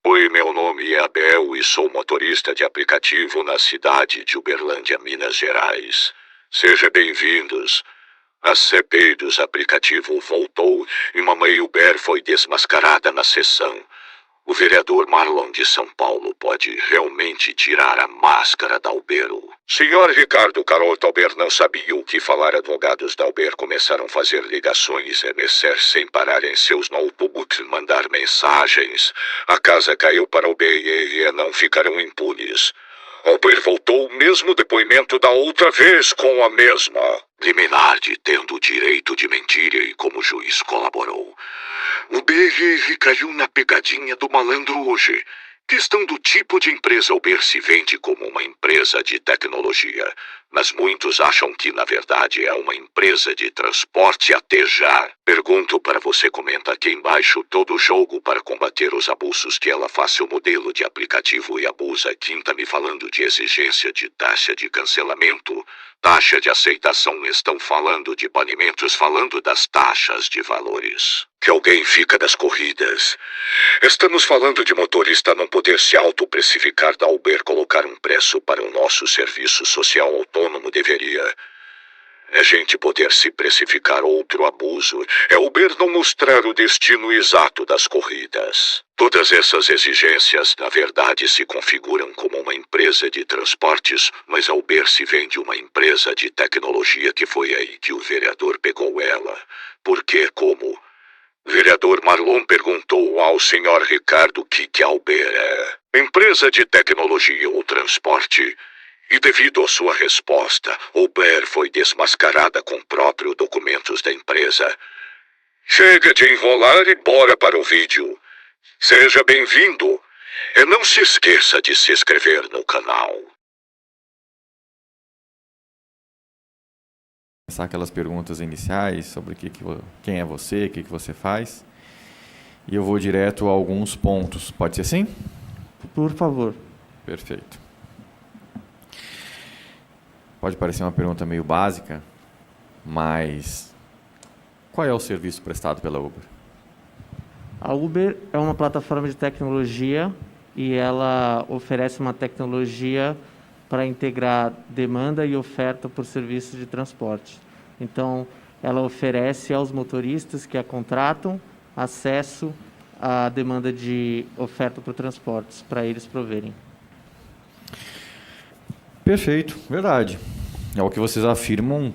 Oi, meu nome é Abel e sou motorista de aplicativo na cidade de Uberlândia, Minas Gerais. Sejam bem-vindos. A CPI dos aplicativos voltou e mamãe Uber foi desmascarada na sessão. O vereador Marlon de São Paulo pode realmente tirar a máscara da Uber. Senhor Ricardo Carol Tauber não sabia o que falar. Advogados da Uber começaram a fazer ligações MSR sem parar em seus notebooks, mandar mensagens. A casa caiu para Uber e não ficaram impunes. Uber voltou o mesmo depoimento da outra vez com a mesma liminar de tendo o direito de mentir e como o juiz colaborou. O BR caiu na pegadinha do malandro hoje. Questão do tipo de empresa. Uber se vende como uma empresa de tecnologia, mas muitos acham que na verdade é uma empresa de transporte até já. Pergunto para você, comenta aqui embaixo todo o jogo para combater os abusos que ela faz seu modelo de aplicativo e abusa. Quem tá me falando de exigência de taxa de cancelamento, taxa de aceitação, estão falando de banimentos, falando das taxas de valores. Que alguém fica das corridas. Estamos falando de motorista não poder se autoprecificar da Uber, colocar um preço para o nosso serviço social autônomo deveria. É gente poder se precificar. Outro abuso é Uber não mostrar o destino exato das corridas. Todas essas exigências, na verdade, se configuram como uma empresa de transportes, mas a Uber se vende uma empresa de tecnologia. Que foi aí que o vereador pegou ela. Por quê? Como? Vereador Marlon perguntou ao senhor Ricardo que a Uber é empresa de tecnologia ou transporte. E devido à sua resposta, Uber foi desmascarada com próprios documentos da empresa. Chega de enrolar e bora para o vídeo. Seja bem-vindo. E não se esqueça de se inscrever no canal. Começar aquelas perguntas iniciais sobre quem é você, o que você faz. E eu vou direto a alguns pontos. Pode ser assim? Por favor. Perfeito. Pode parecer uma pergunta meio básica, mas qual é o serviço prestado pela Uber? A Uber é uma plataforma de tecnologia e ela oferece uma tecnologia para integrar demanda e oferta por serviços de transporte. Então, ela oferece aos motoristas que a contratam acesso à demanda de oferta por transportes, para eles proverem. Perfeito, verdade. É o que vocês afirmam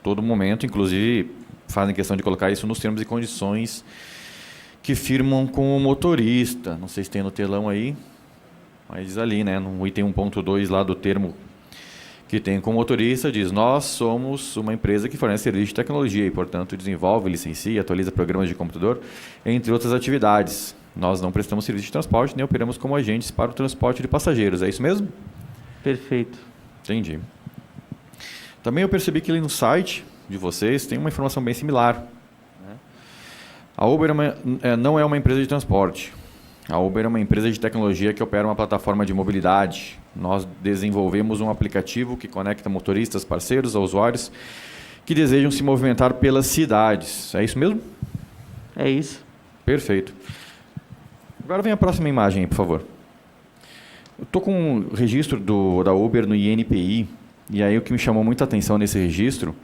todo momento, inclusive fazem questão de colocar isso nos termos e condições que firmam com o motorista. Não sei se tem no telão aí, mas diz ali, né, no item 1.2 lá do termo que tem com o motorista, diz: nós somos uma empresa que fornece serviço de tecnologia e, portanto, desenvolve, licencia, atualiza programas de computador, entre outras atividades. Nós não prestamos serviço de transporte, nem operamos como agentes para o transporte de passageiros. É isso mesmo? Perfeito. Entendi. Também eu percebi que ali no site de vocês tem uma informação bem similar. A Uber não é uma empresa de transporte. A Uber é uma empresa de tecnologia que opera uma plataforma de mobilidade. Nós desenvolvemos um aplicativo que conecta motoristas, parceiros a usuários que desejam se movimentar pelas cidades. É isso mesmo? É isso. Perfeito. Agora vem a próxima imagem aí, por favor. Eu estou com o registro da Uber no INPI, e aí o que me chamou muita atenção nesse registro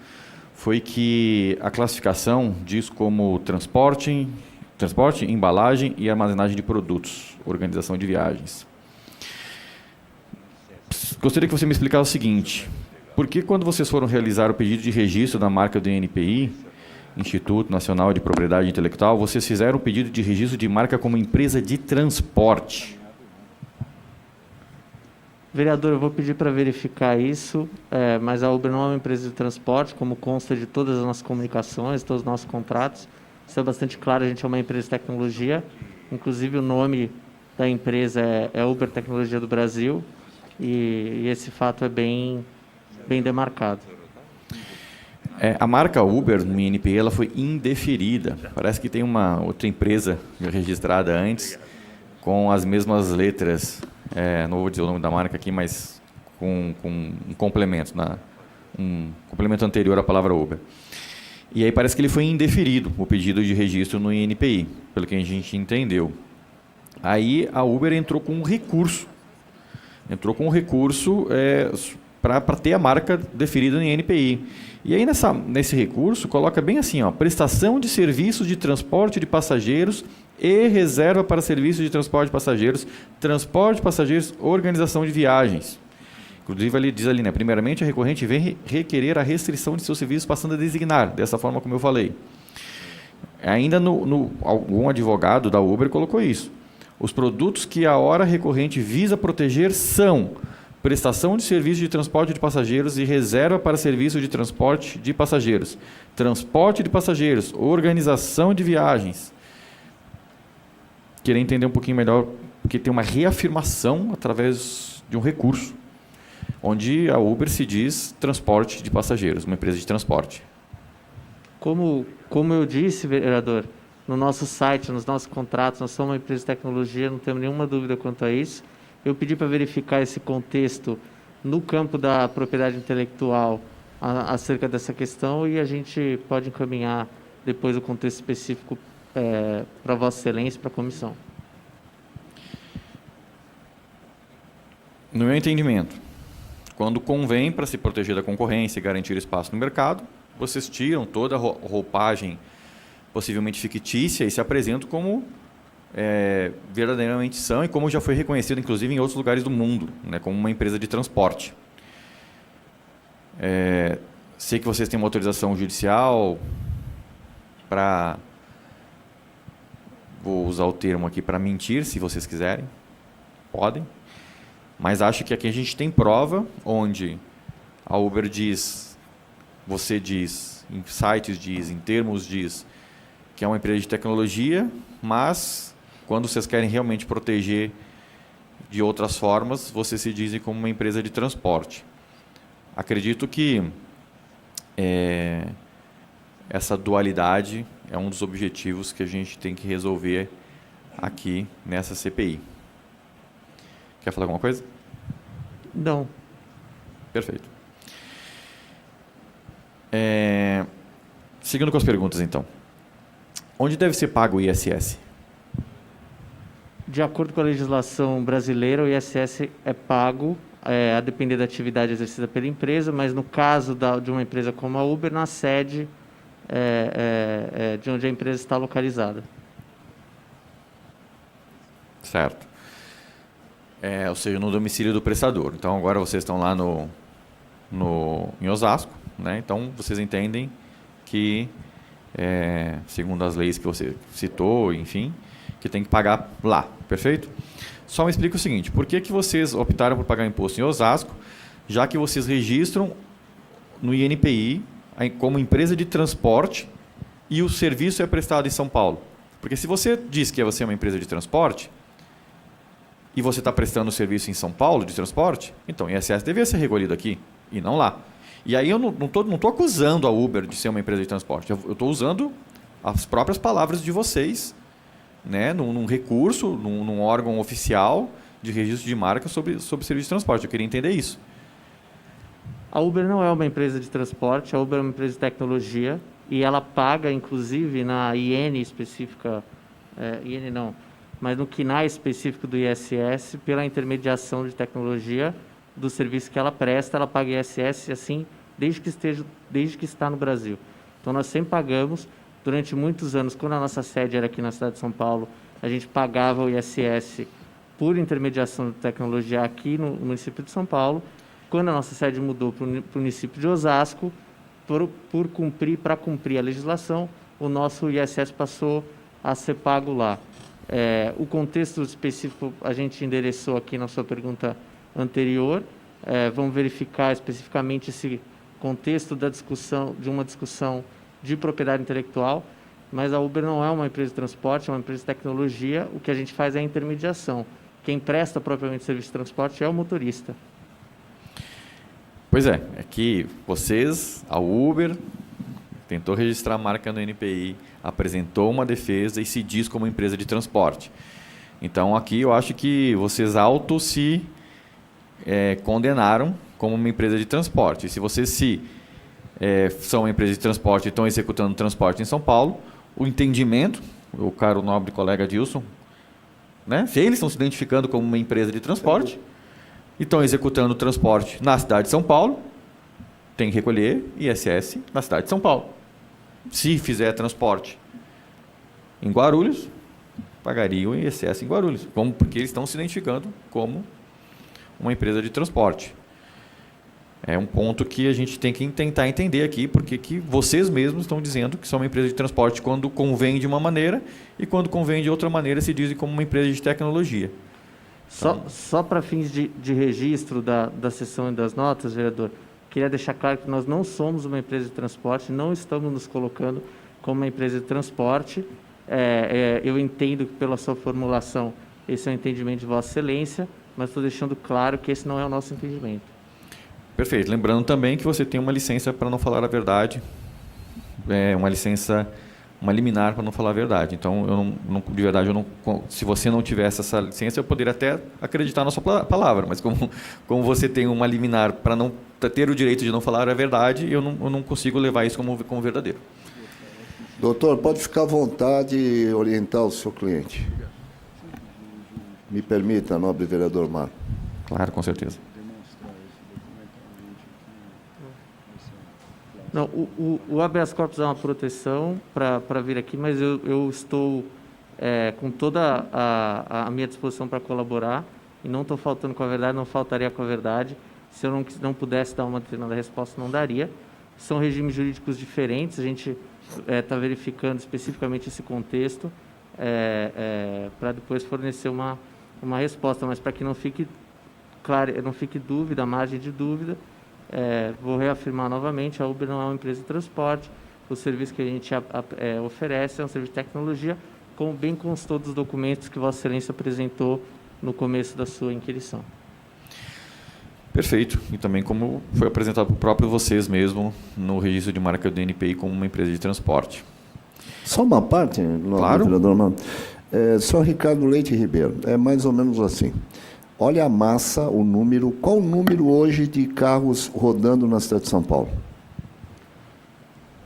foi que a classificação diz como transporte, embalagem e armazenagem de produtos, organização de viagens. Gostaria que você me explicasse o seguinte: por que quando vocês foram realizar o pedido de registro da marca do INPI, Instituto Nacional de Propriedade Intelectual, vocês fizeram o pedido de registro de marca como empresa de transporte? Vereador, eu vou pedir para verificar isso, mas a Uber não é uma empresa de transporte, como consta de todas as nossas comunicações, todos os nossos contratos. Isso é bastante claro, a gente é uma empresa de tecnologia. Inclusive, o nome da empresa é Uber Tecnologia do Brasil, e esse fato é bem demarcado. A marca Uber no INPI ela foi indeferida. Parece que tem uma outra empresa registrada antes, com as mesmas letras. Não vou dizer o nome da marca aqui, mas com um complemento, um complemento anterior à palavra Uber. E aí parece que ele foi indeferido, o pedido de registro no INPI, pelo que a gente entendeu. Aí a Uber entrou com um recurso. Para ter a marca deferida no INPI. E aí nesse recurso coloca bem assim, ó, prestação de serviços de transporte de passageiros e reserva para serviços de transporte de passageiros, organização de viagens. Inclusive ele diz ali, né, primeiramente a recorrente vem requerer a restrição de seus serviços passando a designar, dessa forma como eu falei. Ainda algum advogado da Uber colocou isso. Os produtos que a hora recorrente visa proteger são prestação de serviço de transporte de passageiros e reserva para serviço de transporte de passageiros, organização de viagens. Queria entender um pouquinho melhor, porque tem uma reafirmação através de um recurso, onde a Uber se diz transporte de passageiros, uma empresa de transporte. Como eu disse, vereador, no nosso site, nos nossos contratos, nós somos uma empresa de tecnologia, não temos nenhuma dúvida quanto a isso. Eu pedi para verificar esse contexto no campo da propriedade intelectual acerca dessa questão e a gente pode encaminhar depois o contexto específico para Vossa Excelência, para a comissão. No meu entendimento, quando convém para se proteger da concorrência e garantir espaço no mercado, vocês tiram toda a roupagem possivelmente fictícia e se apresentam como verdadeiramente são e como já foi reconhecido inclusive em outros lugares do mundo, né, como uma empresa de transporte. Sei que vocês têm uma autorização judicial para, vou usar o termo aqui, para mentir, se vocês quiserem, podem, mas acho que aqui a gente tem prova onde a Uber diz, você diz, em sites diz, em termos diz que é uma empresa de tecnologia, mas quando vocês querem realmente proteger de outras formas, vocês se dizem como uma empresa de transporte. Acredito que essa dualidade é um dos objetivos que a gente tem que resolver aqui nessa CPI. Quer falar alguma coisa? Não. Perfeito. Seguindo com as perguntas, então. Onde deve ser pago o ISS? De acordo com a legislação brasileira, o ISS é pago a depender da atividade exercida pela empresa, mas no caso de uma empresa como a Uber, na sede de onde a empresa está localizada. Certo. Ou seja, no domicílio do prestador. Então, agora vocês estão lá em Osasco, né? Então, vocês entendem que, segundo as leis que você citou, enfim, que tem que pagar lá, perfeito? Só me explica o seguinte, por que vocês optaram por pagar imposto em Osasco, já que vocês registram no INPI como empresa de transporte e o serviço é prestado em São Paulo? Porque se você diz que você é uma empresa de transporte e você está prestando serviço em São Paulo de transporte, então o ISS deveria ser recolhido aqui e não lá. E aí eu não tô acusando a Uber de ser uma empresa de transporte, eu estou usando as próprias palavras de vocês, né, num recurso, num órgão oficial de registro de marca sobre serviço de transporte. Eu queria entender isso. A Uber não é uma empresa de transporte, a Uber é uma empresa de tecnologia e ela paga, inclusive, na IN específica, IN não, mas no CNAE específico do ISS, pela intermediação de tecnologia do serviço que ela presta, ela paga ISS assim, desde que está no Brasil. Então, nós sempre pagamos. Durante muitos anos, quando a nossa sede era aqui na cidade de São Paulo, a gente pagava o ISS por intermediação de tecnologia aqui no município de São Paulo. Quando a nossa sede mudou para o município de Osasco, para cumprir a legislação, o nosso ISS passou a ser pago lá. O contexto específico a gente endereçou aqui na sua pergunta anterior. Vamos verificar especificamente esse contexto de uma discussão de propriedade intelectual, mas a Uber não é uma empresa de transporte, é uma empresa de tecnologia. O que a gente faz é a intermediação. Quem presta propriamente serviço de transporte é o motorista. Pois é que vocês, a Uber, tentou registrar a marca no INPI, apresentou uma defesa e se diz como empresa de transporte. Então aqui eu acho que vocês se condenaram como uma empresa de transporte. E se vocês são uma empresa de transporte e estão executando transporte em São Paulo, o entendimento, o caro nobre colega Dilson, né? Se eles estão se identificando como uma empresa de transporte e estão executando o transporte na cidade de São Paulo, tem que recolher ISS na cidade de São Paulo. Se fizer transporte em Guarulhos, pagaria o ISS em Guarulhos, porque eles estão se identificando como uma empresa de transporte. É um ponto que a gente tem que tentar entender aqui, porque que vocês mesmos estão dizendo que são uma empresa de transporte quando convém de uma maneira e quando convém de outra maneira se dizem como uma empresa de tecnologia. Só para fins de registro da sessão e das notas, vereador, queria deixar claro que nós não somos uma empresa de transporte, não estamos nos colocando como uma empresa de transporte. Eu entendo que pela sua formulação esse é o entendimento de Vossa Excelência, mas estou deixando claro que esse não é o nosso entendimento. Perfeito. Lembrando também que você tem uma licença para não falar a verdade, uma liminar para não falar a verdade. Então, de verdade, se você não tivesse essa licença, eu poderia até acreditar na sua palavra, mas como você tem uma liminar para não ter o direito de não falar a verdade, eu não consigo levar isso como verdadeiro. Doutor, pode ficar à vontade e orientar o seu cliente. Me permita, nobre vereador Marco. Claro, com certeza. Não, o habeas corpus é uma proteção para vir aqui, mas eu estou com toda a minha disposição para colaborar e não estou faltando com a verdade, não faltaria com a verdade. Se eu não pudesse dar uma determinada resposta, não daria. São regimes jurídicos diferentes, a gente está verificando especificamente esse contexto para depois fornecer uma resposta, mas para que não fique claro, não fique dúvida, margem de dúvida, vou reafirmar novamente, a Uber não é uma empresa de transporte, o serviço que a gente oferece é um serviço de tecnologia, como bem constou dos documentos que Vossa Excelência apresentou no começo da sua inquirição. Perfeito. E também como foi apresentado por próprio vocês mesmo no registro de marca do NPI como uma empresa de transporte. Só uma parte, claro. Vereador Mano. Sr. Ricardo Leite Ribeiro, é mais ou menos assim. Olha a massa, o número. Qual o número hoje de carros rodando na cidade de São Paulo?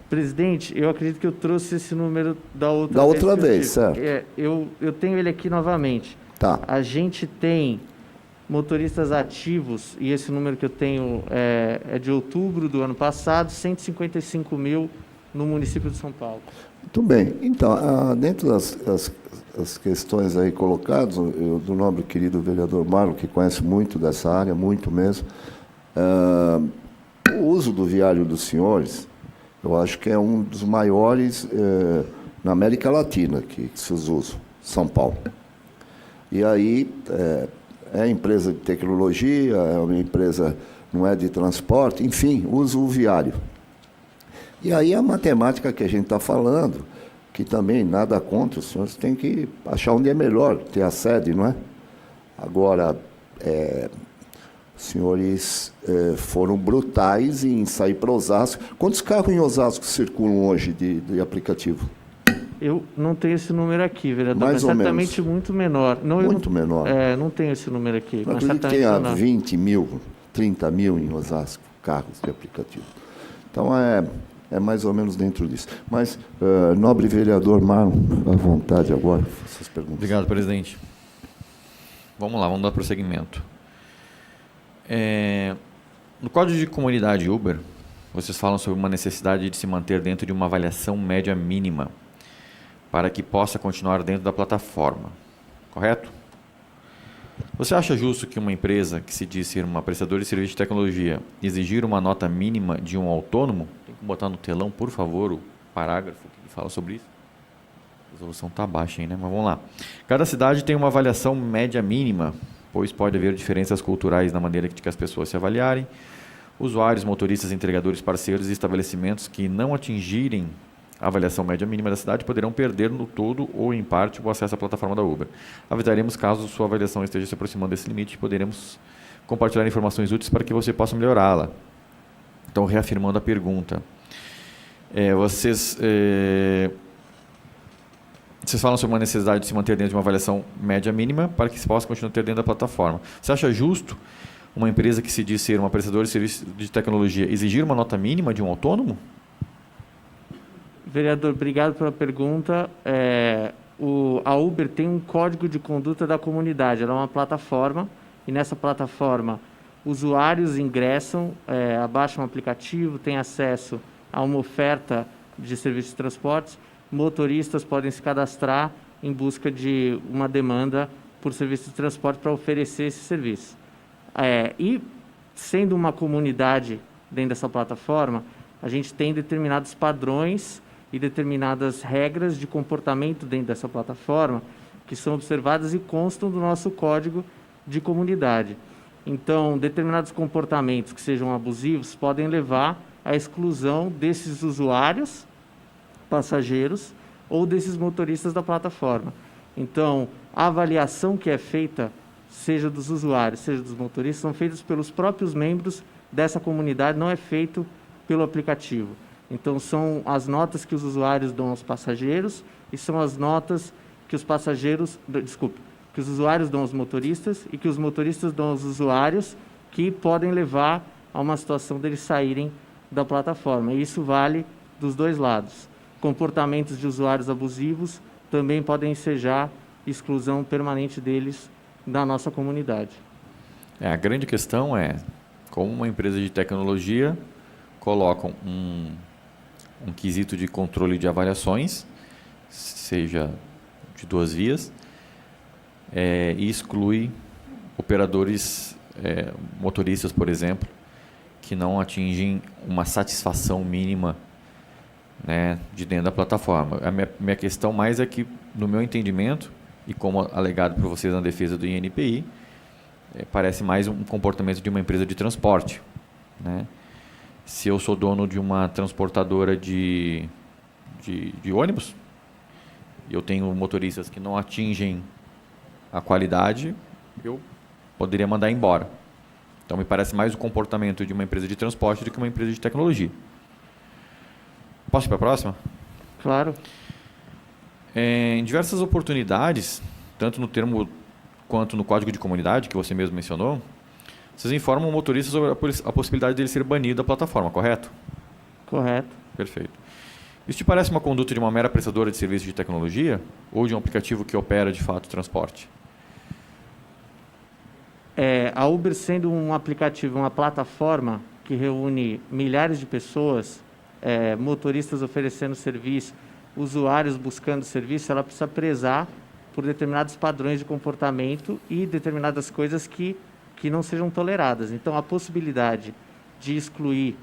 Presidente, eu acredito que eu trouxe esse número da outra vez, certo. Eu tenho ele aqui novamente. Tá. A gente tem motoristas ativos, e esse número que eu tenho é de outubro do ano passado, 155 mil no município de São Paulo. Muito bem. Então, dentro das questões aí colocadas, do nobre querido vereador Marlon, que conhece muito dessa área, muito mesmo, o uso do viário dos senhores, eu acho que é um dos maiores na América Latina que se usa, São Paulo. E aí, é empresa de tecnologia, é uma empresa, não é de transporte, enfim, usa o viário. E aí a matemática que a gente está falando, que também nada contra, os senhores têm que achar onde é melhor ter a sede, não é? Agora, os senhores foram brutais em sair para Osasco. Quantos carros em Osasco circulam hoje de aplicativo? Eu não tenho esse número aqui, vereador, mas certamente menos. Muito menor. Muito menor. Não tenho esse número aqui. Mas acredito que tenha 20 mil, 30 mil em Osasco, carros de aplicativo. Então, é mais ou menos dentro disso. Mas, nobre vereador Marlon, à vontade agora, essas perguntas. Obrigado, presidente. Vamos lá, vamos dar prosseguimento. No Código de Comunidade Uber, vocês falam sobre uma necessidade de se manter dentro de uma avaliação média mínima para que possa continuar dentro da plataforma, correto? Você acha justo que uma empresa que se diz ser uma prestadora de serviço de tecnologia exigir uma nota mínima de um autônomo? Tem que botar no telão, por favor, o parágrafo que fala sobre isso. A resolução está baixa aí, né? Mas vamos lá. Cada cidade tem uma avaliação média mínima, pois pode haver diferenças culturais na maneira que as pessoas se avaliarem. Usuários, motoristas, entregadores, parceiros e estabelecimentos que não atingirem a avaliação média mínima da cidade poderão perder no todo ou em parte o acesso à plataforma da Uber. Avisaremos caso sua avaliação esteja se aproximando desse limite e poderemos compartilhar informações úteis para que você possa melhorá-la. Então, reafirmando a pergunta. Vocês falam sobre uma necessidade de se manter dentro de uma avaliação média mínima para que se possa continuar dentro da plataforma. Você acha justo uma empresa que se diz ser uma prestadora de serviço de tecnologia exigir uma nota mínima de um autônomo? Vereador, obrigado pela pergunta. a Uber tem um código de conduta da comunidade. Ela é uma plataforma e nessa plataforma usuários ingressam, abaixam o aplicativo, têm acesso a uma oferta de serviços de transportes, motoristas podem se cadastrar em busca de uma demanda por serviço de transporte para oferecer esse serviço. E sendo uma comunidade dentro dessa plataforma, a gente tem determinados padrões e determinadas regras de comportamento dentro dessa plataforma que são observadas e constam do nosso código de comunidade. Então, determinados comportamentos que sejam abusivos podem levar à exclusão desses usuários, passageiros, ou desses motoristas da plataforma. Então, a avaliação que é feita, seja dos usuários, seja dos motoristas, são feitas pelos próprios membros dessa comunidade, não é feito pelo aplicativo. Então, são as notas que os usuários dão aos passageiros e são as notas que os que os usuários dão aos motoristas e que os motoristas dão aos usuários, que podem levar a uma situação deles saírem da plataforma. E isso vale dos dois lados. Comportamentos de usuários abusivos também podem ensejar exclusão permanente deles da nossa comunidade. A grande questão é como uma empresa de tecnologia colocam um quesito de controle de avaliações, seja de duas vias, e exclui operadores, motoristas, por exemplo, que não atingem uma satisfação mínima, né, de dentro da plataforma. A minha questão mais é que, no meu entendimento, e como alegado por vocês na defesa do INPI, parece mais um comportamento de uma empresa de transporte, né? Se eu sou dono de uma transportadora de ônibus, e eu tenho motoristas que não atingem a qualidade, eu poderia mandar embora. Então, me parece mais o comportamento de uma empresa de transporte do que uma empresa de tecnologia. Posso ir para a próxima? Claro. Em diversas oportunidades, tanto no termo quanto no código de comunidade, que você mesmo mencionou, vocês informam o motorista sobre a possibilidade dele ser banido da plataforma, correto? Correto. Perfeito. Isso te parece uma conduta de uma mera prestadora de serviço de tecnologia ou de um aplicativo que opera de fato o transporte? A Uber, sendo um aplicativo, uma plataforma que reúne milhares de pessoas, motoristas oferecendo serviço, usuários buscando serviço, ela precisa prezar por determinados padrões de comportamento e determinadas coisas que não sejam toleradas. Então, a possibilidade de excluir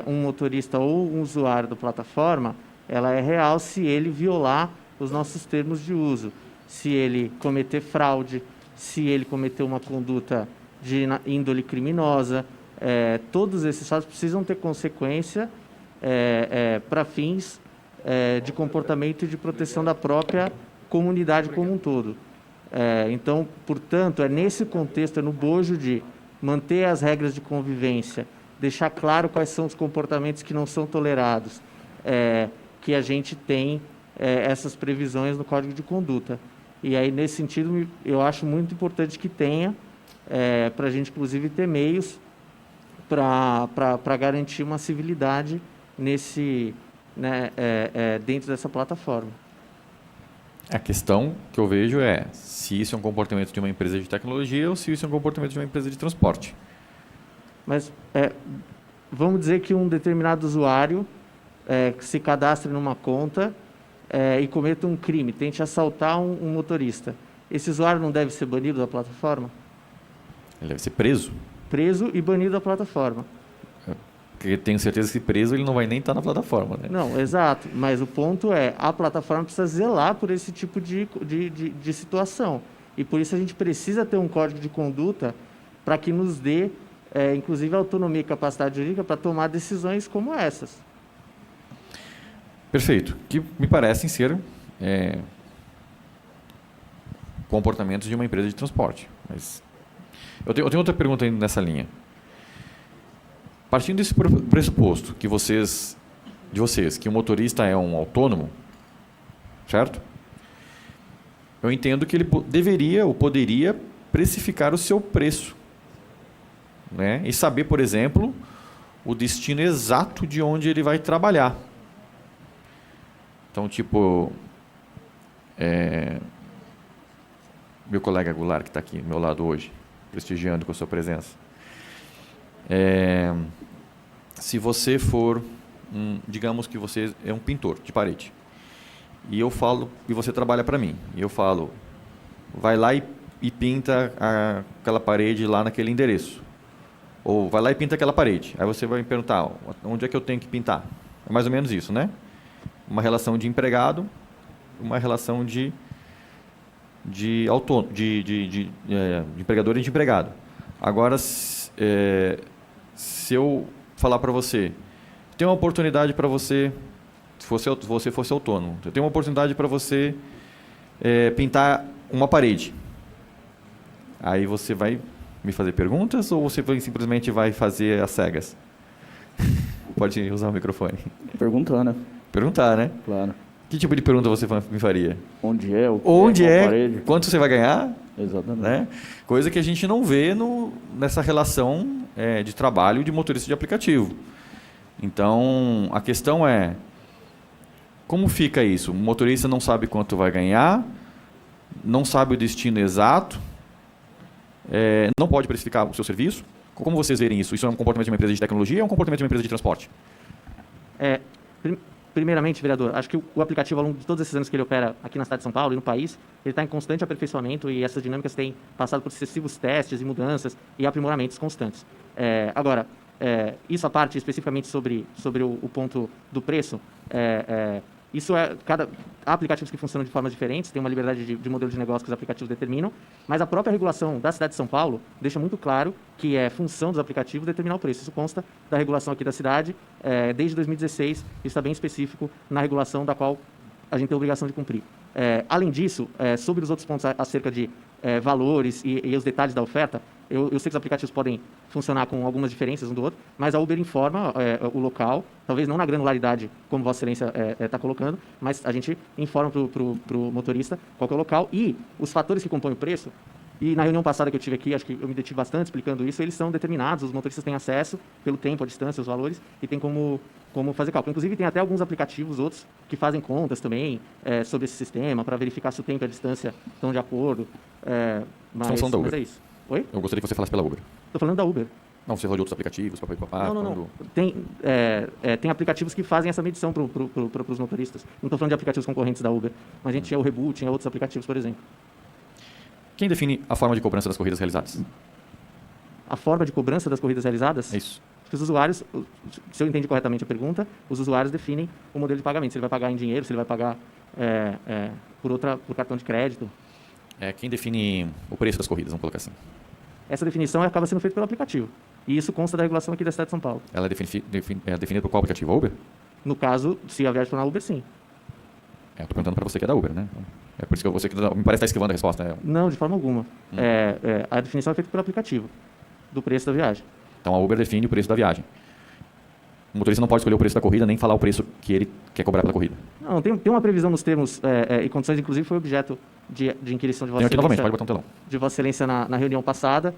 um motorista ou um usuário da plataforma, ela é real se ele violar os nossos termos de uso, se ele cometer fraude, se ele cometer uma conduta de índole criminosa. Todos esses fatos precisam ter consequência para fins de comportamento e de proteção da própria comunidade como um todo. Então, portanto, é nesse contexto, no bojo de manter as regras de convivência, deixar claro quais são os comportamentos que não são tolerados, que a gente tem essas previsões no Código de Conduta. E aí, nesse sentido, eu acho muito importante que tenha, para a gente, inclusive, ter meios para garantir uma civilidade dentro dessa plataforma. A questão que eu vejo é se isso é um comportamento de uma empresa de tecnologia ou se isso é um comportamento de uma empresa de transporte. Mas vamos dizer que um determinado usuário que se cadastre numa conta e cometa um crime, tente assaltar um motorista. Esse usuário não deve ser banido da plataforma? Ele deve ser preso. Preso e banido da plataforma. Porque tenho certeza que preso ele não vai nem estar na plataforma, né? Não, exato. Mas o ponto é, a plataforma precisa zelar por esse tipo de situação. E por isso a gente precisa ter um código de conduta para que nos dê, inclusive, autonomia e capacidade jurídica para tomar decisões como essas. Perfeito. Que me parecem ser comportamentos de uma empresa de transporte. Mas eu tenho outra pergunta ainda nessa linha. Partindo desse pressuposto que que o motorista é um autônomo, certo? Eu entendo que ele deveria ou poderia precificar o seu preço, né? E saber, por exemplo, o destino exato de onde ele vai trabalhar. Então, tipo, meu colega Goulart, que está aqui ao meu lado hoje, prestigiando com a sua presença. Se você for, digamos que você é um pintor de parede, e eu falo, e você trabalha para mim, e eu falo, vai lá e pinta aquela parede lá naquele endereço. Ou vai lá e pinta aquela parede. Aí você vai me perguntar, onde é que eu tenho que pintar? É mais ou menos isso, né? Uma relação de empregado, uma relação de empregador e de empregado. Agora, se eu falar para você, tem uma oportunidade para você, se você fosse autônomo, eu tenho uma oportunidade para você pintar uma parede. Aí você vai me fazer perguntas ou você simplesmente vai fazer às cegas? Pode usar o microfone. Perguntar, né? Perguntar, né? Claro. Que tipo de pergunta você me faria? Onde é? O que Onde qual é? parede? Quanto você vai ganhar? Exatamente. Né? Coisa que a gente não vê nessa relação de trabalho de motorista de aplicativo. Então, a questão é, como fica isso? O motorista não sabe quanto vai ganhar, não sabe o destino exato, não pode precificar o seu serviço. Como vocês verem isso? Isso é um comportamento de uma empresa de tecnologia ou é um comportamento de uma empresa de transporte? Primeiramente, vereador, acho que o aplicativo, ao longo de todos esses anos que ele opera aqui na cidade de São Paulo e no país, ele está em constante aperfeiçoamento e essas dinâmicas têm passado por sucessivos testes e mudanças e aprimoramentos constantes. Agora, isso à parte, especificamente sobre o ponto do preço, isso há aplicativos que funcionam de formas diferentes, tem uma liberdade de modelo de negócio que os aplicativos determinam, mas a própria regulação da cidade de São Paulo deixa muito claro que é função dos aplicativos determinar o preço. Isso consta da regulação aqui da cidade, desde 2016, isso está bem específico na regulação da qual a gente tem a obrigação de cumprir. Além disso, sobre os outros pontos acerca de valores e os detalhes da oferta, eu sei que os aplicativos podem funcionar com algumas diferenças um do outro, mas a Uber informa o local, talvez não na granularidade como Vossa Excelência está colocando, mas a gente informa para o motorista qual que é o local e os fatores que compõem o preço. E na reunião passada que eu tive aqui, acho que eu me detive bastante explicando isso, eles são determinados, os motoristas têm acesso pelo tempo, a distância, os valores, e tem como fazer cálculo. Inclusive, tem até alguns aplicativos, outros, que fazem contas também sobre esse sistema, para verificar se o tempo e a distância estão de acordo. Mas da Uber. Mas é isso. Oi? Eu gostaria que você falasse pela Uber. Estou falando da Uber. Não, você falou de outros aplicativos, papapá. Não. Tem aplicativos que fazem essa medição para os motoristas. Não estou falando de aplicativos concorrentes da Uber, mas a gente tinha o Reboot, tinha outros aplicativos, por exemplo. Quem define a forma de cobrança das corridas realizadas? A forma de cobrança das corridas realizadas? É isso. Os usuários, se eu entendi corretamente a pergunta, os usuários definem o modelo de pagamento. Se ele vai pagar em dinheiro, se ele vai pagar por cartão de crédito. Quem define o preço das corridas, vamos colocar assim. Essa definição acaba sendo feita pelo aplicativo. E isso consta da regulação aqui da cidade de São Paulo. Ela é definida por qual aplicativo? A Uber? No caso, se a viagem for na Uber, sim. Estou perguntando para você que é da Uber, né? É por isso que você me parece estar esquivando a resposta. Né? Não, de forma alguma. A definição é feita pelo aplicativo do preço da viagem. Então a Uber define o preço da viagem. O motorista não pode escolher o preço da corrida, nem falar o preço que ele quer cobrar pela corrida. Não, tem uma previsão nos termos e condições, inclusive foi objeto de inquirição de Vossa Tem aqui Excelência. novamente, pode botar um telão. De Vossa Excelência na reunião passada,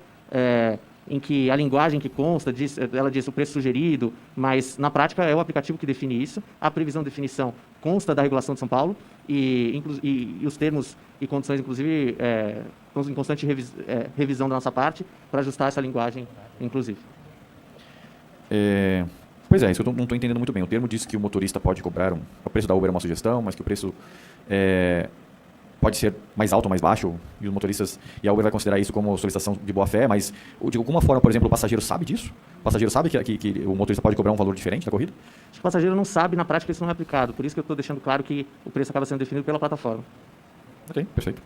em que a linguagem que consta, ela diz o preço sugerido, mas na prática é o aplicativo que define isso. A previsão de definição consta da regulação de São Paulo e os termos e condições, inclusive, estão em constante revisão da nossa parte para ajustar essa linguagem, inclusive. Pois é, isso eu não estou entendendo muito bem. O termo diz que o motorista pode cobrar o preço da Uber é uma sugestão, mas que o preço pode ser mais alto ou mais baixo, e os motoristas e a Uber vai considerar isso como solicitação de boa-fé, mas de alguma forma, por exemplo, o passageiro sabe disso? O passageiro sabe que o motorista pode cobrar um valor diferente da corrida? O passageiro não sabe, na prática isso não é aplicado, por isso que eu estou deixando claro que o preço acaba sendo definido pela plataforma. Ok, perfeito.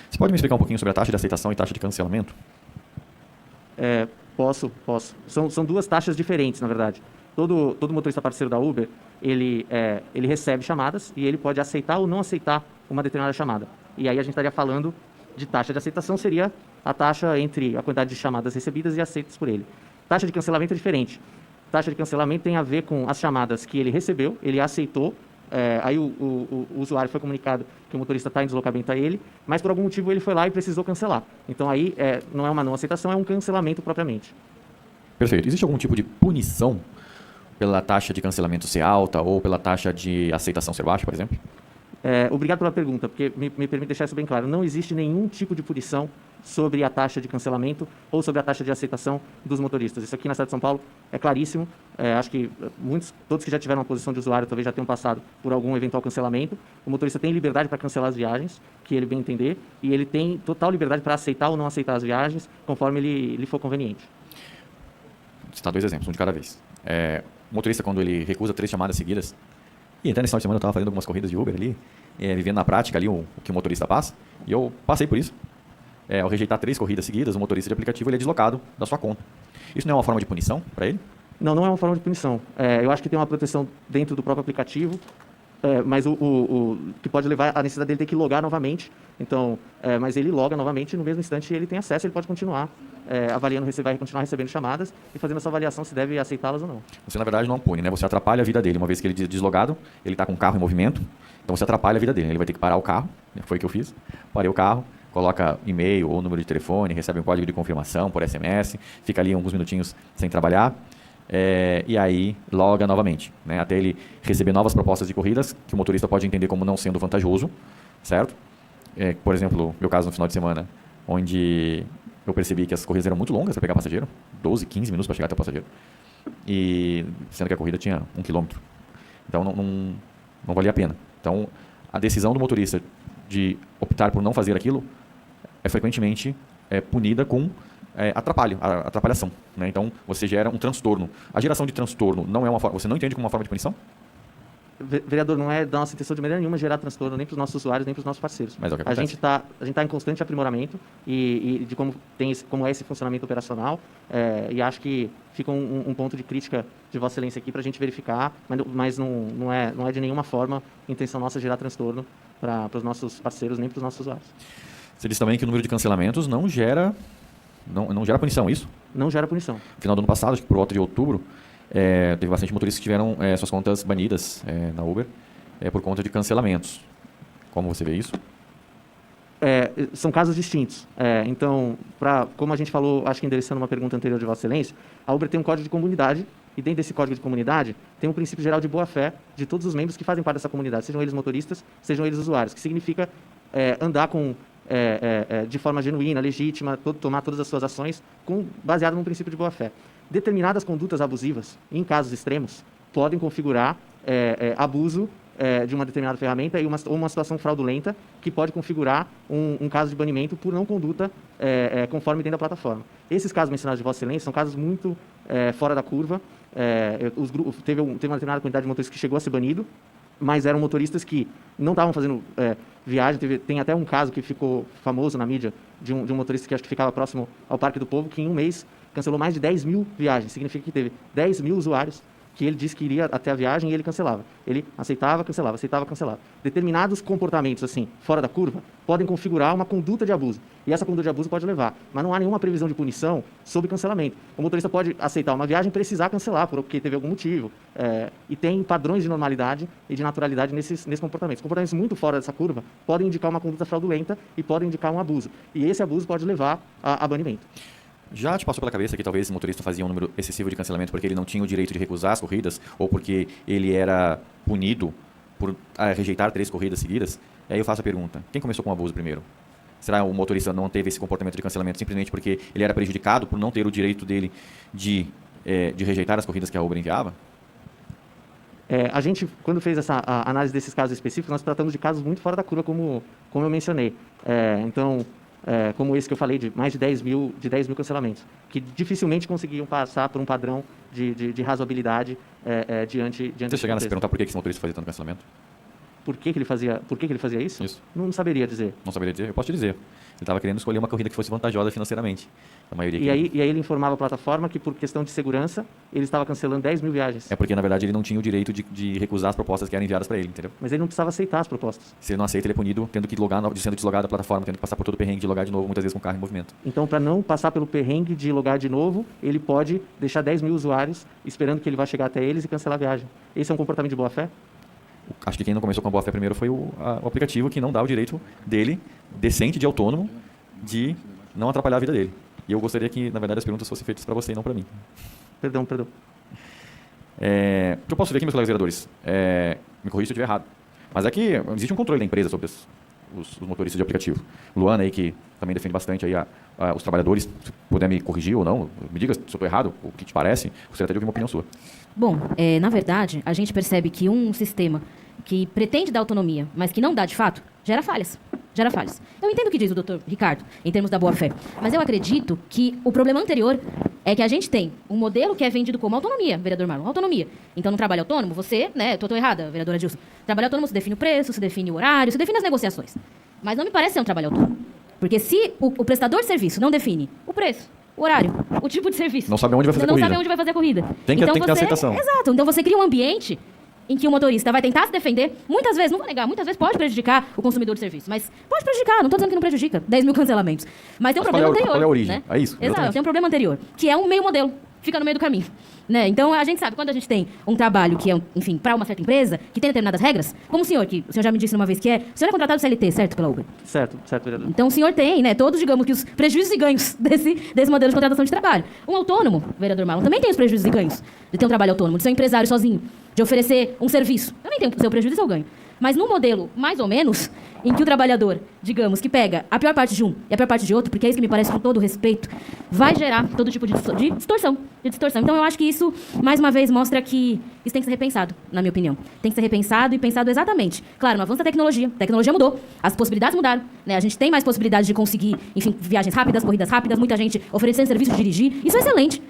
Você pode me explicar um pouquinho sobre a taxa de aceitação e taxa de cancelamento? Posso. São duas taxas diferentes, na verdade. Todo motorista parceiro da Uber, ele recebe chamadas e ele pode aceitar ou não aceitar uma determinada chamada. E aí a gente estaria falando de taxa de aceitação, seria a taxa entre a quantidade de chamadas recebidas e aceitas por ele. Taxa de cancelamento é diferente. Taxa de cancelamento tem a ver com as chamadas que ele recebeu, ele aceitou, aí o usuário foi comunicado que o motorista está em deslocamento a ele, mas por algum motivo ele foi lá e precisou cancelar. Então aí não é uma não aceitação, é um cancelamento propriamente. Perfeito. Existe algum tipo de punição pela taxa de cancelamento ser alta ou pela taxa de aceitação ser baixa, por exemplo? Obrigado pela pergunta, porque me permite deixar isso bem claro. Não existe nenhum tipo de punição sobre a taxa de cancelamento ou sobre a taxa de aceitação dos motoristas. Isso aqui na cidade de São Paulo é claríssimo. Acho que todos que já tiveram uma posição de usuário talvez já tenham passado por algum eventual cancelamento. O motorista tem liberdade para cancelar as viagens, que ele bem entender, e ele tem total liberdade para aceitar ou não aceitar as viagens, conforme ele for conveniente. Vou citar 2 exemplos, um de cada vez. O motorista, quando ele recusa 3 chamadas seguidas, e até nesse final de semana eu estava fazendo algumas corridas de Uber ali, vivendo na prática ali o que o motorista passa, e eu passei por isso. Ao rejeitar 3 corridas seguidas, o motorista de aplicativo ele é deslocado da sua conta. Isso não é uma forma de punição para ele? Não, não é uma forma de punição. Eu acho que tem uma proteção dentro do próprio aplicativo, mas o que pode levar à necessidade dele ter que logar novamente. Então, mas ele loga novamente e no mesmo instante ele tem acesso, ele pode continuar avaliando, vai continuar recebendo chamadas e fazendo essa avaliação se deve aceitá-las ou não. Você, na verdade, não pune, né? Você atrapalha a vida dele. Uma vez que ele é deslogado, ele está com o carro em movimento, então você atrapalha a vida dele. Ele vai ter que parar o carro, foi o que eu fiz. Parei o carro, coloca e-mail ou número de telefone, recebe um código de confirmação por SMS, fica ali alguns minutinhos sem trabalhar, e aí loga novamente, né? Até ele receber novas propostas de corridas, que o motorista pode entender como não sendo vantajoso, certo? Por exemplo, meu caso no final de semana, onde eu percebi que as corridas eram muito longas para pegar passageiro, 12, 15 minutos para chegar até o passageiro, e sendo que a corrida tinha 1 quilômetro. Então não valia a pena. Então a decisão do motorista de optar por não fazer aquilo é frequentemente punida com atrapalhação, né? Então você gera um transtorno. A geração de transtorno não é uma forma, você não entende como uma forma de punição? Vereador, não é da nossa intenção de maneira nenhuma gerar transtorno nem para os nossos usuários, nem para os nossos parceiros. Mas é o que a acontece. gente tá em constante aprimoramento e de como é esse funcionamento operacional, e acho que fica um ponto de crítica de Vossa Excelência aqui para a gente verificar, mas não é de nenhuma forma intenção nossa gerar transtorno para os nossos parceiros nem para os nossos usuários. Você disse também que o número de cancelamentos não gera punição, isso? Não gera punição. No final do ano passado, acho que por volta de outubro, teve bastante motoristas que tiveram suas contas banidas na Uber por conta de cancelamentos. Como você vê isso? São casos distintos. Então, como a gente falou, acho que endereçando uma pergunta anterior de Vossa Excelência, a Uber tem um código de comunidade e dentro desse código de comunidade tem um princípio geral de boa-fé de todos os membros que fazem parte dessa comunidade, sejam eles motoristas, sejam eles usuários, que significa andar de forma genuína, legítima, tomar todas as suas ações baseado num princípio de boa-fé. Determinadas condutas abusivas, em casos extremos, podem configurar abuso de uma determinada ferramenta ou uma situação fraudulenta que pode configurar um caso de banimento por não conduta conforme dentro da plataforma. Esses casos mencionados de Vossa Excelência são casos muito fora da curva. Teve uma determinada quantidade de motoristas que chegou a ser banido, mas eram motoristas que não estavam fazendo viagem. Tem até um caso que ficou famoso na mídia de um motorista que acho que ficava próximo ao Parque do Povo, que em um mês cancelou mais de 10 mil viagens. Significa que teve 10 mil usuários que ele disse que iria até a viagem e ele cancelava. Ele aceitava, cancelava, aceitava, cancelava. Determinados comportamentos, assim, fora da curva, podem configurar uma conduta de abuso. E essa conduta de abuso pode levar. Mas não há nenhuma previsão de punição sobre cancelamento. O motorista pode aceitar uma viagem e precisar cancelar, porque teve algum motivo. E tem padrões de normalidade e de naturalidade nesses comportamentos. Comportamentos muito fora dessa curva podem indicar uma conduta fraudulenta e podem indicar um abuso. E esse abuso pode levar a banimento. Já te passou pela cabeça que talvez esse motorista fazia um número excessivo de cancelamento porque ele não tinha o direito de recusar as corridas ou porque ele era punido por rejeitar 3 corridas seguidas? E aí eu faço a pergunta, quem começou com o abuso primeiro? Será o motorista não teve esse comportamento de cancelamento simplesmente porque ele era prejudicado por não ter o direito dele de rejeitar as corridas que a Uber enviava? A gente, quando fez a análise desses casos específicos, nós tratamos de casos muito fora da curva, como eu mencionei. Como esse que eu falei, de mais de 10 mil cancelamentos, que dificilmente conseguiam passar por um padrão de razoabilidade diante Você chegaram a se perguntar por que esse motorista fazia tanto cancelamento? Por que ele fazia isso? Isso. Não saberia dizer. Não saberia dizer? Eu posso te dizer. Ele estava querendo escolher uma corrida que fosse vantajosa financeiramente. A maioria E aí ele informava a plataforma que, por questão de segurança, ele estava cancelando 10 mil viagens. É porque, na verdade, ele não tinha o direito de recusar as propostas que eram enviadas para ele, entendeu? Mas ele não precisava aceitar as propostas. Se ele não aceita, ele é punido tendo que sendo deslogado da plataforma, tendo que passar por todo o perrengue de logar de novo, muitas vezes com o carro em movimento. Então, para não passar pelo perrengue de logar de novo, ele pode deixar 10 mil usuários esperando que ele vá chegar até eles e cancelar a viagem. Esse é um comportamento de boa-fé? Acho que quem não começou com a boa-fé primeiro foi o aplicativo, que não dá o direito dele, decente de autônomo, de não atrapalhar a vida dele. E eu gostaria que, na verdade, as perguntas fossem feitas para você e não para mim. Perdão. O que eu posso ver aqui, meus colegas vereadores, me corrija se eu estiver errado, mas é que existe um controle da empresa sobre os motoristas de aplicativo. Luana aí, que também defende bastante aí os trabalhadores, se puder me corrigir ou não, me diga se eu estou errado, o que te parece, gostaria de ouvir uma opinião sua. Bom, na verdade, a gente percebe que um sistema que pretende dar autonomia, mas que não dá de fato, gera falhas. Gera falhas. Eu entendo o que diz o doutor Ricardo, em termos da boa-fé, mas eu acredito que o problema anterior é que a gente tem um modelo que é vendido como autonomia, vereador Marlon, autonomia. Então, no trabalho autônomo, você, tô errada, vereadora Dilson, trabalho autônomo, se define o preço, se define o horário, se define as negociações. Mas não me parece ser um trabalho autônomo. Porque se o prestador de serviço não define o preço, o horário, o tipo de serviço... Não sabe onde vai fazer a corrida. Não sabe onde vai fazer a corrida. Tem que ter aceitação. Exato. Então, você cria um ambiente em que o motorista vai tentar se defender, muitas vezes, não vou negar, muitas vezes pode prejudicar o consumidor de serviço, mas pode prejudicar, não estou dizendo que não prejudica, 10 mil cancelamentos. Mas tem um problema anterior. Qual é a origem? Né? É isso. Exato, tem um problema anterior, que é um meio modelo, fica no meio do caminho. Né? Então, a gente sabe, quando a gente tem um trabalho que é, enfim, para uma certa empresa, que tem determinadas regras, como o senhor já me disse uma vez que o senhor é contratado CLT, certo, pela Uber? Certo, vereador. Então, o senhor tem, né, todos, digamos, que os prejuízos e ganhos desse modelo de contratação de trabalho. Um autônomo, vereador Marlon, também tem os prejuízos e ganhos de ter um trabalho autônomo, de ser um empresário sozinho, de oferecer um serviço. Também tem o seu prejuízo e o seu ganho. Mas num modelo, mais ou menos, em que o trabalhador, digamos, que pega a pior parte de um e a pior parte de outro, porque é isso que me parece com todo respeito, vai gerar todo tipo de distorção. Então eu acho que isso, mais uma vez, mostra que isso tem que ser repensado, na minha opinião. Tem que ser repensado e pensado exatamente. Claro, no avanço da tecnologia. A tecnologia mudou, as possibilidades mudaram. Né? A gente tem mais possibilidades de conseguir, enfim, viagens rápidas, corridas rápidas, muita gente oferecendo serviço de dirigir. Isso é excelente.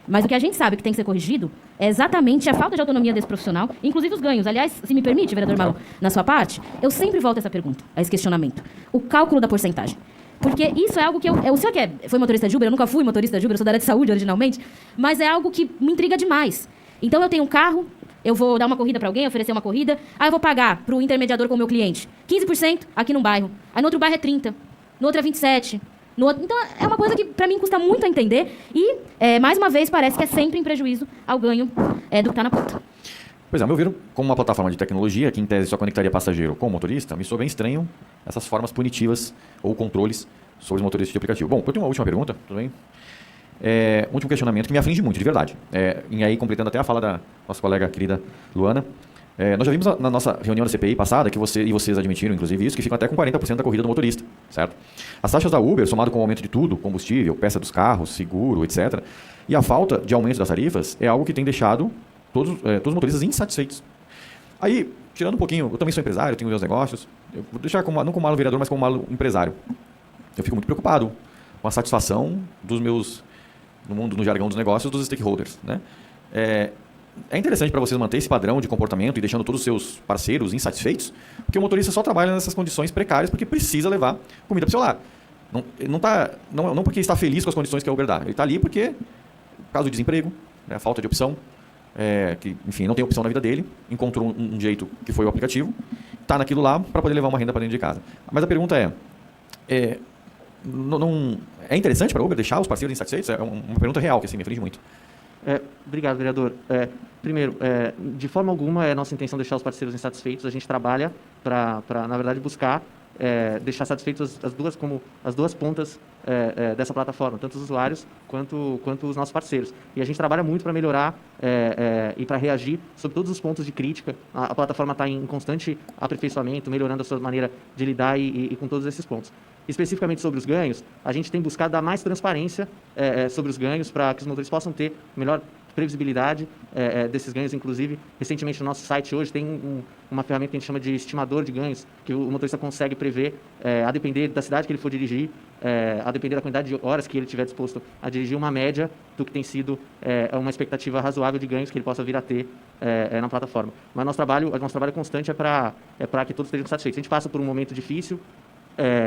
Mas o que a gente sabe que tem que ser corrigido é exatamente a falta de autonomia desse profissional, inclusive os ganhos. Aliás, se me permite, vereador Marlon, na sua parte, eu sempre volto a essa pergunta, a esse questionamento. O cálculo da porcentagem. Porque isso é algo que o senhor foi motorista de Uber, eu nunca fui motorista de Uber, eu sou da área de saúde originalmente, mas é algo que me intriga demais. Então eu tenho um carro, eu vou dar uma corrida para alguém, oferecer uma corrida, aí eu vou pagar para o intermediador com o meu cliente 15% aqui num bairro, aí no outro bairro é 30%, no outro é 27%. Então, é uma coisa que, para mim, custa muito a entender e, mais uma vez, parece que é sempre em prejuízo ao ganho do que está na ponta. Pois é, ao meu ver, como uma plataforma de tecnologia, que em tese só conectaria passageiro com o motorista, me soa bem estranho essas formas punitivas ou controles sobre os motoristas de aplicativo. Bom, eu tenho uma última pergunta, tudo bem? Um último questionamento que me aflige muito, de verdade. E aí, completando até a fala da nossa colega querida Luana, nós já vimos na nossa reunião da CPI passada, que vocês admitiram, inclusive, isso, que ficam até com 40% da corrida do motorista, certo? As taxas da Uber, somado com o aumento de tudo, combustível, peça dos carros, seguro, etc., e a falta de aumento das tarifas, é algo que tem deixado todos os motoristas insatisfeitos. Aí, tirando um pouquinho, eu também sou empresário, tenho meus negócios, eu vou deixar não como malo vereador, mas como malo empresário. Eu fico muito preocupado com a satisfação dos meus, no jargão dos negócios, dos stakeholders, né? É interessante para vocês manter esse padrão de comportamento e deixando todos os seus parceiros insatisfeitos, porque o motorista só trabalha nessas condições precárias porque precisa levar comida para o seu lar. Não porque está feliz com as condições que a Uber dá. Ele está ali porque, por causa do desemprego, né, falta de opção, que, enfim, não tem opção na vida dele, encontrou um jeito que foi o aplicativo, está naquilo lá para poder levar uma renda para dentro de casa. Mas a pergunta é interessante para a Uber deixar os parceiros insatisfeitos? É uma pergunta real que assim, me aflige muito. Obrigado, vereador. Primeiro, de forma alguma é nossa intenção deixar os parceiros insatisfeitos. A gente trabalha para na verdade, buscar deixar satisfeitos as duas pontas dessa plataforma, tanto os usuários quanto os nossos parceiros. E a gente trabalha muito para melhorar e para reagir sobre todos os pontos de crítica. A plataforma está em constante aperfeiçoamento, melhorando a sua maneira de lidar e com todos esses pontos. Especificamente sobre os ganhos, a gente tem buscado dar mais transparência sobre os ganhos para que os motoristas possam ter melhor previsibilidade desses ganhos. Inclusive, recentemente no nosso site hoje tem uma ferramenta que a gente chama de estimador de ganhos, que o motorista consegue prever, a depender da cidade que ele for dirigir, a depender da quantidade de horas que ele estiver disposto a dirigir, uma média do que tem sido uma expectativa razoável de ganhos que ele possa vir a ter na plataforma. Mas nosso trabalho constante é para que todos estejam satisfeitos. A gente passa por um momento difícil,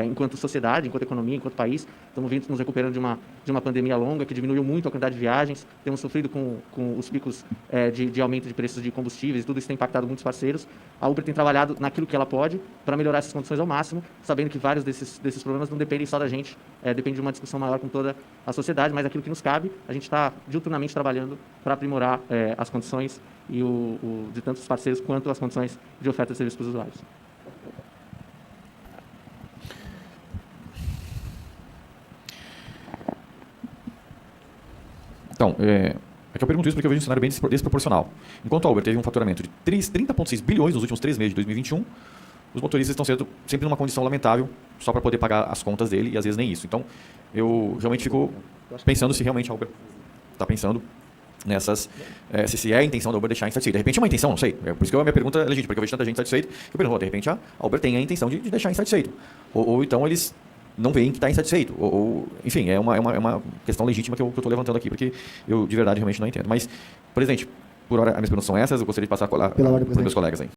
enquanto sociedade, enquanto economia, enquanto país. Estamos nos recuperando de uma pandemia longa que diminuiu muito a quantidade de viagens. Temos sofrido com os picos de aumento de preços de combustíveis e tudo isso tem impactado muitos parceiros. A Uber tem trabalhado naquilo que ela pode para melhorar essas condições ao máximo, sabendo que vários desses problemas não dependem só da gente, depende de uma discussão maior com toda a sociedade, mas aquilo que nos cabe, a gente está diuturnamente trabalhando para aprimorar as condições de tanto os parceiros quanto as condições de oferta de serviços para os usuários. Então, É que eu pergunto isso porque eu vejo um cenário bem desproporcional. Enquanto a Uber teve um faturamento de 30,6 bilhões nos últimos 3 meses de 2021, os motoristas estão sendo sempre numa condição lamentável só para poder pagar as contas dele e às vezes nem isso. Então, eu realmente fico pensando se realmente a Uber está pensando nessas, se é a intenção da Uber deixar insatisfeito. De repente é uma intenção, não sei. Por isso que a minha pergunta é legítima, porque eu vejo tanta gente insatisfeita, eu pergunto, de repente a Uber tem a intenção de deixar insatisfeito. Ou então eles não veem que está insatisfeito. Enfim, é uma questão legítima que eu estou levantando aqui, porque eu de verdade realmente não entendo. Mas, presidente, por hora as minhas perguntas são essas, eu gostaria de passar para os meus colegas aí.